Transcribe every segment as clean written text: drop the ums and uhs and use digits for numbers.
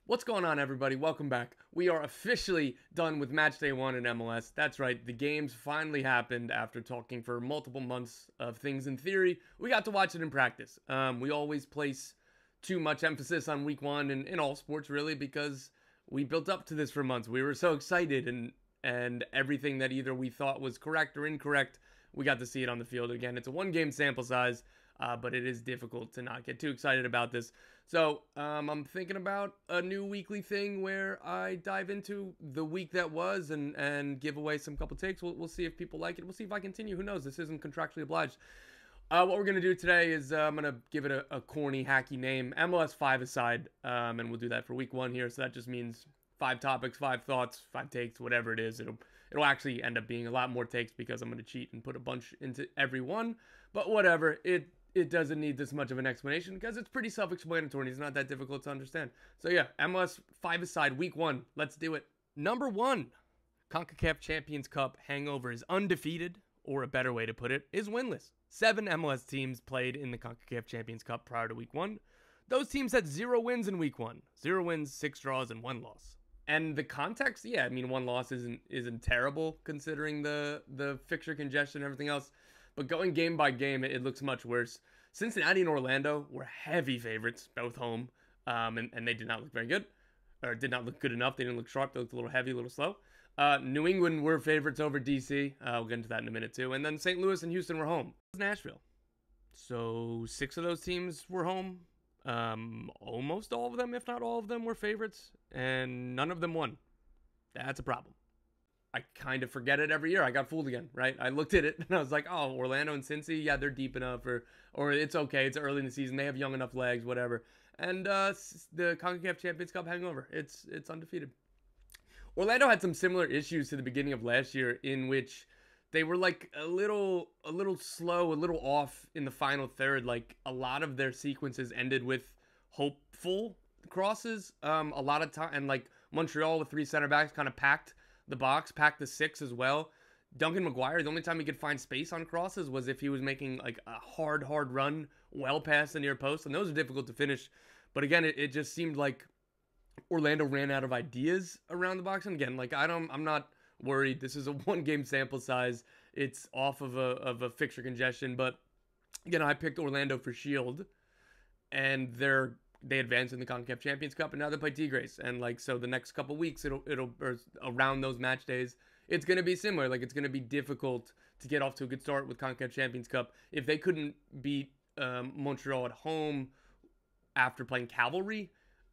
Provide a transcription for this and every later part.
What's going on, everybody? Welcome back. We are officially done with match day 1 in MLS. That's right, the games finally happened after talking for multiple months of things in theory. We got to watch it in practice. We always place too much emphasis on week 1 in all sports, really, because we built up to this for months. We were so excited, and everything that either we thought was correct or incorrect, we got to see it on the field. Again, it's a one-game sample size, but it is difficult to not get too excited about this. So I'm thinking about a new weekly thing where I dive into the week that was and give away some couple takes. We'll see if people like it. We'll see if I continue. Who knows? This isn't contractually obliged. What we're going to do today is I'm going to give it a corny, hacky name, MLS 5 aside, and we'll do that for week 1 here. So that just means 5 topics, 5 thoughts, 5 takes, whatever it is. It'll actually end up being a lot more takes because I'm going to cheat and put a bunch into every one. But whatever, it doesn't need this much of an explanation because it's pretty self-explanatory and it's not that difficult to understand. So yeah, MLS 5 aside, week 1. Let's do it. Number 1, CONCACAF Champions Cup hangover is undefeated, or a better way to put it, is winless. 7 MLS teams played in the CONCACAF Champions Cup prior to week 1. Those teams had 0 wins in week 1. 0 wins, 6 draws, and 1 loss. And the context, yeah, I mean, 1 loss isn't terrible considering the fixture congestion and everything else. But going game by game, it looks much worse. Cincinnati and Orlando were heavy favorites, both home, and they did not look very good, or did not look good enough. They didn't look sharp. They looked a little heavy, a little slow. New England were favorites over DC. We'll get into that in a minute, too. And then St. Louis and Houston were home. It was Nashville. So 6 of those teams were home. Almost all of them, if not all of them, were favorites, and none of them won. That's a problem. I kind of forget it every year. I got fooled again, right? I looked at it and I was like, oh, Orlando and Cincy, yeah, they're deep enough, or it's okay. It's early in the season. They have young enough legs, whatever. And the CONCACAF Champions Cup hangover, it's undefeated. Orlando had some similar issues to the beginning of last year in which they were like a little slow, a little off in the final third. Like a lot of their sequences ended with hopeful crosses. A lot of time, and like Montreal with 3 center backs kind of packed the box, packed the 6 as well. Duncan McGuire, the only time he could find space on crosses was if he was making like a hard run well past the near post, and those are difficult to finish. But again, it just seemed like Orlando ran out of ideas around the box. And again, like I'm not worried. This is a 1-game sample size. It's off of a fixture congestion, but again, I picked Orlando for Shield, and they advanced in the CONCACAF Champions Cup, and now they play Tigres. And like, so the next couple weeks, it'll or around those match days, it's going to be similar. Like, it's going to be difficult to get off to a good start with CONCACAF Champions Cup. If they couldn't beat Montreal at home after playing Cavalry,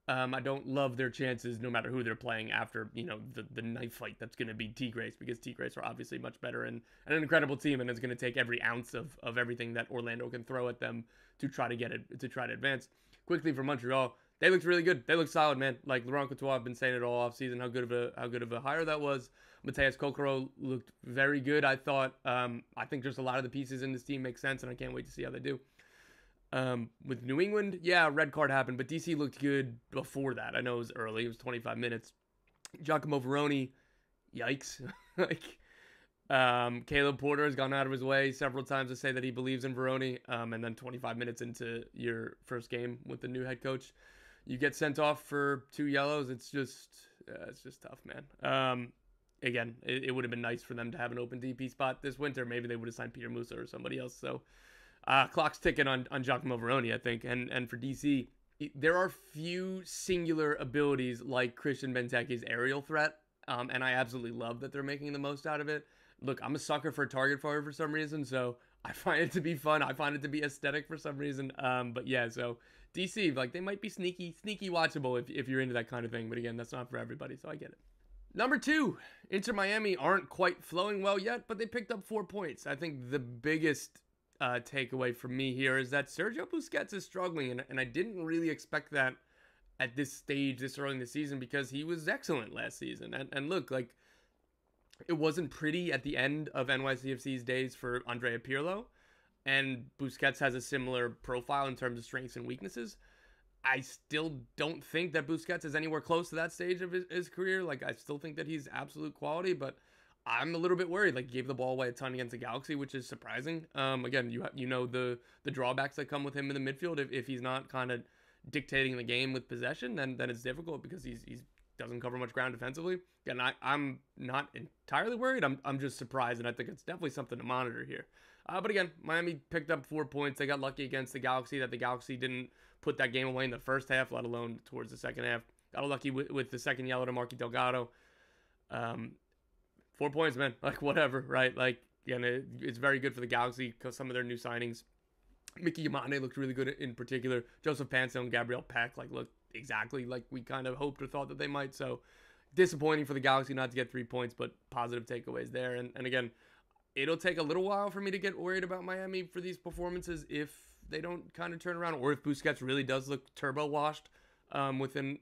I don't love their chances no matter who they're playing after, the knife fight that's going to be Tigres, because Tigres are obviously much better and an incredible team, and it's going to take every ounce of everything that Orlando can throw at them to try to advance. Quickly for Montreal, they looked really good. They looked solid, man. Like Laurent Courtois, I've been saying it all offseason how good of a hire that was. Mateus Kokoro looked very good. I think just a lot of the pieces in this team make sense, and I can't wait to see how they do. With New England, yeah, red card happened, but DC looked good before that. I know it was early. It was 25 minutes. Giacomo Veroni, yikes. Caleb Porter has gone out of his way several times to say that he believes in Veroni, and then 25 minutes into your first game with the new head coach, you get sent off for 2 yellows. It's just tough, man. Again, it would have been nice for them to have an open DP spot this winter. Maybe they would have signed Peter Musa or somebody else. So clock's ticking on Giacomo Veroni, I think. And for DC, there are few singular abilities like Christian Benteke's aerial threat, and I absolutely love that they're making the most out of it. Look, I'm a sucker for target fire for some reason, so I find it to be fun. I find it to be aesthetic for some reason. But yeah, so DC, like, they might be sneaky watchable if you're into that kind of thing. But again, that's not for everybody, so I get it. Number 2, Inter Miami aren't quite flowing well yet, but they picked up 4 points. I think the biggest takeaway from me here is that Sergio Busquets is struggling, and I didn't really expect that at this stage, this early in the season, because he was excellent last season. And look, like, it wasn't pretty at the end of NYCFC's days for Andrea Pirlo, and Busquets has a similar profile in terms of strengths and weaknesses. I still don't think that Busquets is anywhere close to that stage of his career. Like, I still think that he's absolute quality, but I'm a little bit worried. Like, he gave the ball away a ton against the Galaxy, which is surprising. Again, you know the drawbacks that come with him in the midfield if he's not kind of dictating the game with possession, then it's difficult because he's doesn't cover much ground defensively. Again, I'm not entirely worried. I'm just surprised, and I think it's definitely something to monitor here. But again, Miami picked up 4 points. They got lucky against the Galaxy that the Galaxy didn't put that game away in the first half, let alone towards the second half. Got lucky with the second yellow to Marky Delgado. 4 points, man. Like, whatever, right? Like, again, it's very good for the Galaxy because some of their new signings. Mickey Yamane looked really good in particular. Joseph Pansel and Gabriel Peck looked exactly like we kind of hoped or thought that they might. So disappointing for the Galaxy not to get 3 points, but positive takeaways there. And again, it'll take a little while for me to get worried about Miami for these performances if they don't kind of turn around, or if Busquets really does look turbo washed in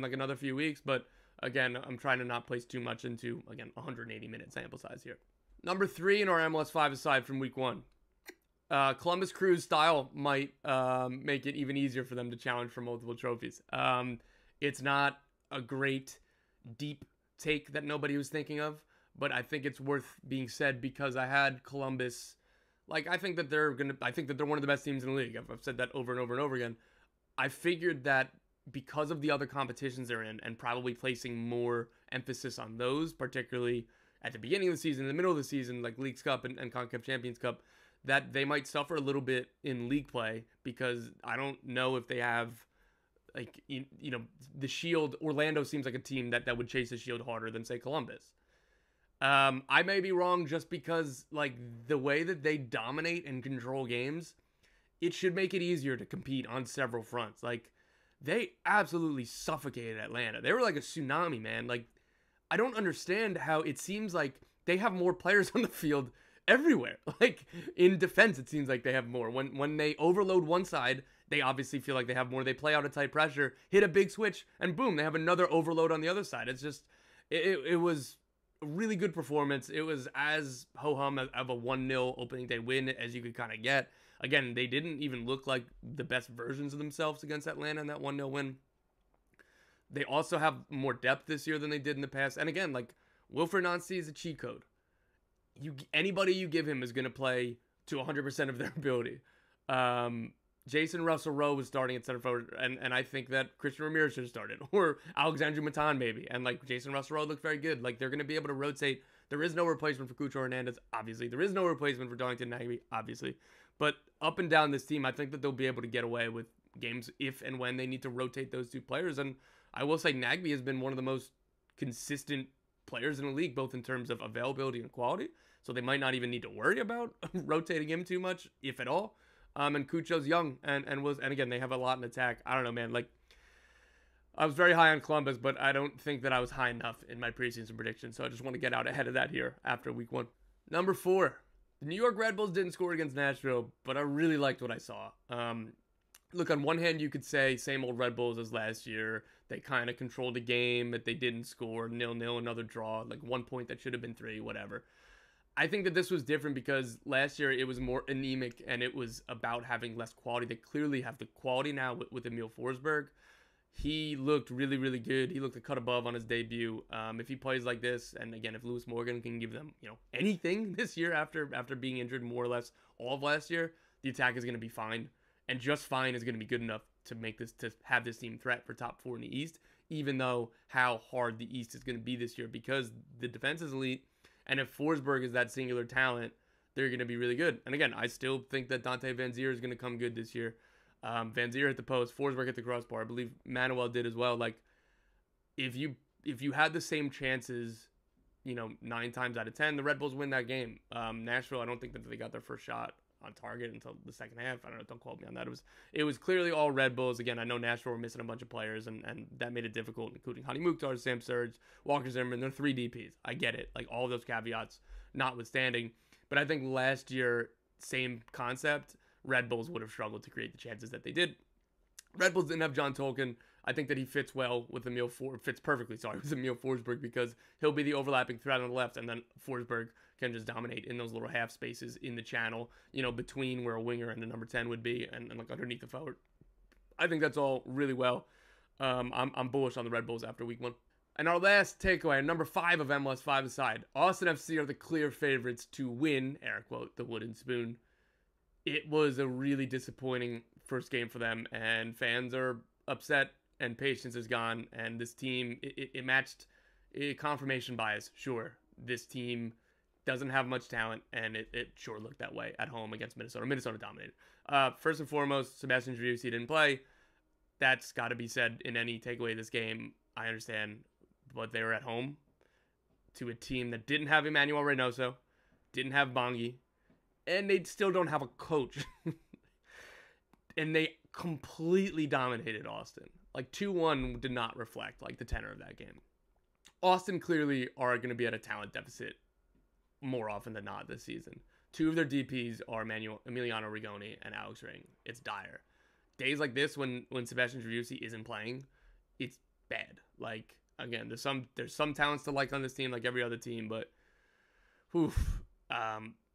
like another few weeks. But again, I'm trying to not place too much into, again, 180-minute sample size here. Number 3 in our MLS 5 aside from week 1. Columbus Crew's style might make it even easier for them to challenge for multiple trophies. It's not a great deep take that nobody was thinking of, but I think it's worth being said because I had Columbus. Like, I think that they're one of the best teams in the league. I've said that over and over and over again. I figured that because of the other competitions they're in and probably placing more emphasis on those, particularly at the beginning of the season, in the middle of the season, like Leagues Cup and CONCACAF Champions Cup, that they might suffer a little bit in league play because I don't know if they have, like, you know, the Shield. Orlando seems like a team that would chase the Shield harder than, say, Columbus. I may be wrong just because, like, the way that they dominate and control games, it should make it easier to compete on several fronts. Like, they absolutely suffocated Atlanta. They were like a tsunami, man. Like, I don't understand how it seems like they have more players on the field everywhere. Like, in defense, it seems like they have more. When they overload one side, they obviously feel like they have more. They play out of tight pressure, hit a big switch, and boom, they have another overload on the other side. It's just, it was a really good performance. It was as ho-hum of a 1-0 opening day win as you could kind of get. Again, they didn't even look like the best versions of themselves against Atlanta in that 1-0 win. They also have more depth this year than they did in the past. And again, like, Wilfried Nancy is a cheat code. Anybody you give him is going to play to 100% of their ability. Jason Russell-Rowe was starting at center forward, and I think that Christian Ramirez should have started, or Alexandre Matan maybe. And, like, Jason Russell-Rowe looked very good. Like, they're going to be able to rotate. There is no replacement for Cucho Hernandez, obviously. There is no replacement for Darlington Nagbe, obviously. But up and down this team, I think that they'll be able to get away with games if and when they need to rotate those two players. And I will say Nagbe has been one of the most consistent players in the league, both in terms of availability and quality. So they might not even need to worry about rotating him too much, if at all. And Cucho's young, and again, they have a lot in attack. I don't know, man. Like, I was very high on Columbus, but I don't think that I was high enough in my preseason prediction. So I just want to get out ahead of that here after week 1. Number 4, the New York Red Bulls didn't score against Nashville, but I really liked what I saw. Look, on one hand, you could say same old Red Bulls as last year. They kind of controlled the game, but they didn't score. 0-0, another draw, like 1 point that should have been 3, whatever. I think that this was different because last year it was more anemic and it was about having less quality. They clearly have the quality now with Emil Forsberg. He looked really, really good. He looked a cut above on his debut. If he plays like this, and again, if Lewis Morgan can give them, anything this year after being injured more or less all of last year, the attack is going to be fine. And just fine is going to be good enough to have this team threat for top 4 in the East, even though how hard the East is going to be this year because the defense is elite. And if Forsberg is that singular talent, they're going to be really good. And again, I still think that Dante Van Zier is going to come good this year. Van Zier hit the post, Forsberg hit the crossbar. I believe Manuel did as well. Like, if you had the same chances, 9 times out of 10, the Red Bulls win that game. Nashville, I don't think that they got their first shot on target until the second half. I don't know. Don't quote me on that. It was clearly all Red Bulls. Again, I know Nashville were missing a bunch of players, and that made it difficult, including Hani Mukhtar, Sam Surge, Walker Zimmerman. They're 3 DPs. I get it. Like, all of those caveats notwithstanding. But I think last year, same concept, Red Bulls would have struggled to create the chances that they did. Red Bulls didn't have John Tolkien. I think that he fits well with fits perfectly, with Emil Forsberg, because he'll be the overlapping threat on the left, and then Forsberg can just dominate in those little half spaces in the channel, between where a winger and the number 10 would be, and like underneath the forward. I think that's all really well. I'm bullish on the Red Bulls after week 1. And our last takeaway, number 5 of MLS 5 aside, Austin FC are the clear favorites to win, air quote, the wooden spoon. It was a really disappointing first game for them, and fans are upset, and patience is gone. And this team, it matched confirmation bias. Sure, this team doesn't have much talent, and it sure looked that way at home against Minnesota. Minnesota dominated. First and foremost, Sebastian Driussi didn't play. That's got to be said in any takeaway of this game. I understand, but they were at home to a team that didn't have Emmanuel Reynoso, didn't have Bongi, and they still don't have a coach. And they completely dominated Austin. Like 2-1 did not reflect like the tenor of that game. Austin clearly are going to be at a talent deficit more often than not this season. Two of their DPs are Emiliano Rigoni and Alex Ring. It's dire. Days like this when Sebastian Driussi isn't playing, it's bad. Like, again, there's some talents to like on this team, like every other team, but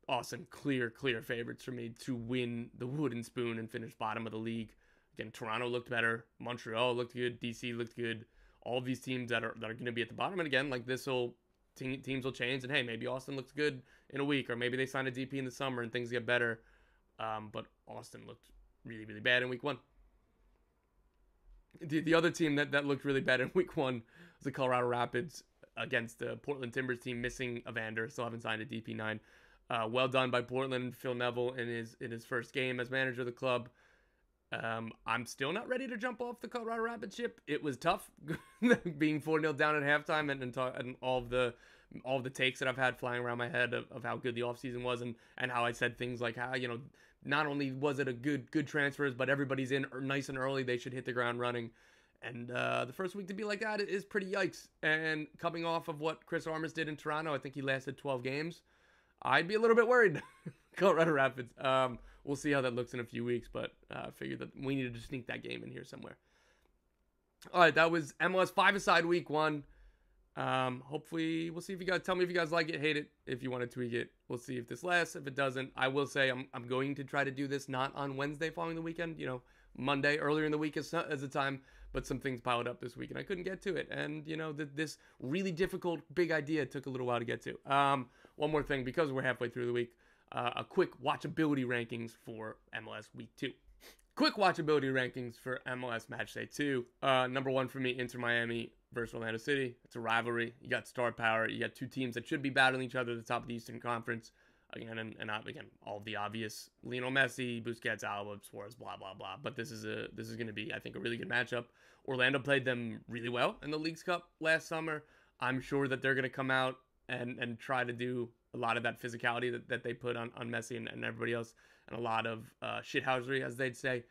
Austin, clear favorites for me to win the wooden spoon and finish bottom of the league. Again, Toronto looked better. Montreal looked good. DC looked good. All of these teams that are going to be at the bottom. And again, like teams will change. And hey, maybe Austin looks good in a week, or maybe they sign a DP in the summer and things get better. But Austin looked really, really bad in week 1. The other team that looked really bad in week 1 was the Colorado Rapids against the Portland Timbers team, missing Evander. Still haven't signed a DP9. Well done by Portland. Phil Neville in his first game as manager of the club. I'm still not ready to jump off the Colorado Rapids ship. It was tough being 4-0 down at halftime and all the takes that I've had flying around my head of how good the offseason was and how I said things like how, not only was it a good transfers, but everybody's in nice and early. They should hit the ground running. And the first week to be like that is pretty yikes. And coming off of what Chris Armas did in Toronto, I think he lasted 12 games. I'd be a little bit worried. Colorado Rapids. We'll see how that looks in a few weeks, but I figured that we needed to sneak that game in here somewhere. All right, that was MLS 5-a-side week 1. Hopefully, we'll see if you guys tell me if you guys like it, hate it, if you want to tweak it. We'll see if this lasts. If it doesn't, I will say I'm going to try to do this not on Wednesday following the weekend. Monday earlier in the week as the time. But some things piled up this week, and I couldn't get to it. And, this really difficult, big idea took a little while to get to. One more thing, because we're halfway through the week, a quick watchability rankings for MLS Week 2. Quick watchability rankings for MLS Matchday 2. Number 1 for me, Inter Miami versus Orlando City. It's a rivalry. You got star power. You got two teams that should be battling each other at the top of the Eastern Conference. Again, and again, all of the obvious: Lionel Messi, Busquets, Alba, Suarez, blah blah blah. But this is going to be, I think, a really good matchup. Orlando played them really well in the Leagues Cup last summer. I'm sure that they're going to come out and try to do a lot of that physicality that they put on Messi and everybody else, and a lot of shithousery, as they'd say.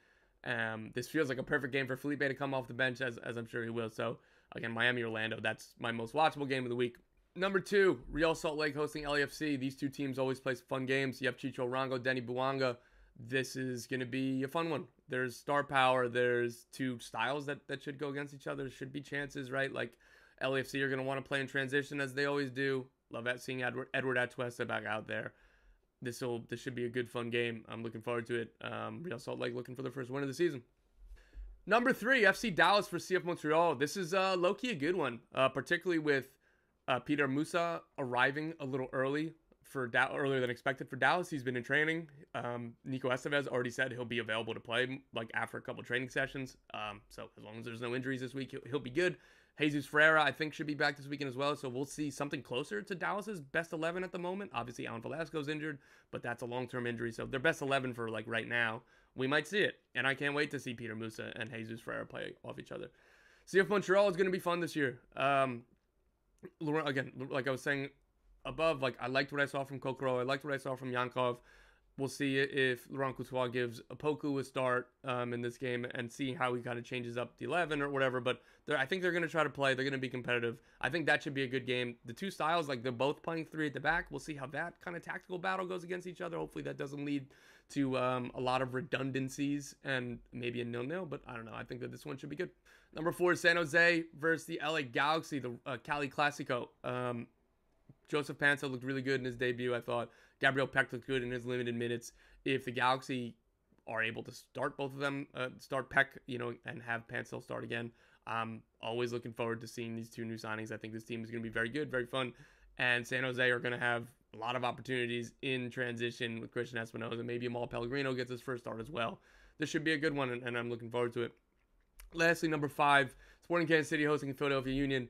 This feels like a perfect game for Felipe to come off the bench, as I'm sure he will. So again, Miami-Orlando, that's my most watchable game of the week. Number 2, Real Salt Lake hosting LAFC. These two teams always play fun games. You have Chicho Arango, Denny Buanga. This is going to be a fun one. There's star power. There's two styles that should go against each other. There should be chances, right? Like LAFC are going to want to play in transition as they always do. Love seeing Edward Atuesta back out there. This should be a good, fun game. I'm looking forward to it. Real Salt Lake looking for their first win of the season. Number 3, FC Dallas for CF Montreal. This is low-key a good one, particularly with Peter Musa arriving a little earlier than expected for Dallas. He's been in training. Nico Estevez already said he'll be available to play like after a couple training sessions. So as long as there's no injuries this week, he'll be good. Jesus Ferreira, I think, should be back this weekend as well. So we'll see something closer to Dallas's best 11 at the moment. Obviously, Alan Velasco's injured, but that's a long-term injury. So their best 11 for like right now, we might see it. And I can't wait to see Peter Musa and Jesus Ferreira play off each other. CF Montreal is going to be fun this year. Again, like I was saying above, like I liked what I saw from Kokoro. I liked what I saw from Yankov. We'll see if Laurent Courtois gives Opoku a start in this game and see how he kind of changes up the 11 or whatever. But I think they're going to try to play. They're going to be competitive. I think that should be a good game. The two styles, like they're both playing 3 at the back. We'll see how that kind of tactical battle goes against each other. Hopefully that doesn't lead to a lot of redundancies and maybe a 0-0. But I don't know. I think that this one should be good. Number 4 is San Jose versus the LA Galaxy, the Cali Clasico. Joseph Pansa looked really good in his debut, I thought. Gabriel Peck looked good in his limited minutes. If the Galaxy are able to start both of them, start Peck, and have Pansa start again, I'm always looking forward to seeing these two new signings. I think this team is going to be very good, very fun. And San Jose are going to have a lot of opportunities in transition with Christian Espinoza. Maybe Amal Pellegrino gets his first start as well. this should be a good one, and I'm looking forward to it. Lastly, number 5, Sporting Kansas City hosting Philadelphia Union.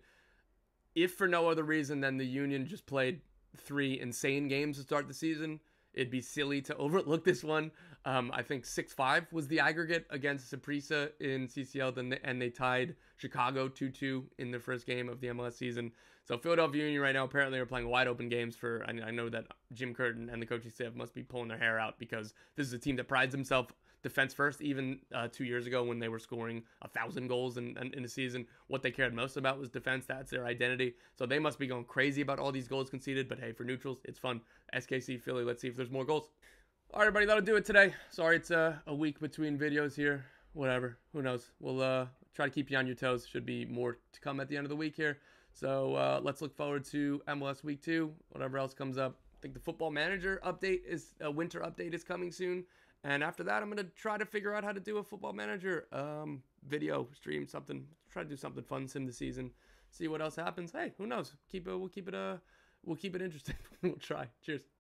If for no other reason than the Union just played 3 insane games to start the season, it'd be silly to overlook this one. I think 6-5 was the aggregate against Saprissa in CCL, and they tied Chicago 2-2 in their first game of the MLS season. So Philadelphia Union right now apparently are playing wide open games for, I know that Jim Curtin and the coaching staff must be pulling their hair out, because this is a team that prides himself defense first. Even 2 years ago when they were scoring 1,000 goals in a season, what they cared most about was defense. That's their identity. So they must be going crazy about all these goals conceded. But hey, for neutrals, it's fun. SKC Philly, let's see if there's more goals. All right, everybody, that'll do it today. Sorry it's a week between videos here. Whatever, who knows. We'll try to keep you on your toes. Should be more to come at the end of the week here. So let's look forward to MLS Week 2, whatever else comes up. I think the Football Manager update is winter update is coming soon. And after that, I'm going to try to figure out how to do a Football Manager video stream, something. Try to do something fun, sim the season. See what else happens. Hey, who knows? We'll keep it interesting. We'll try. Cheers.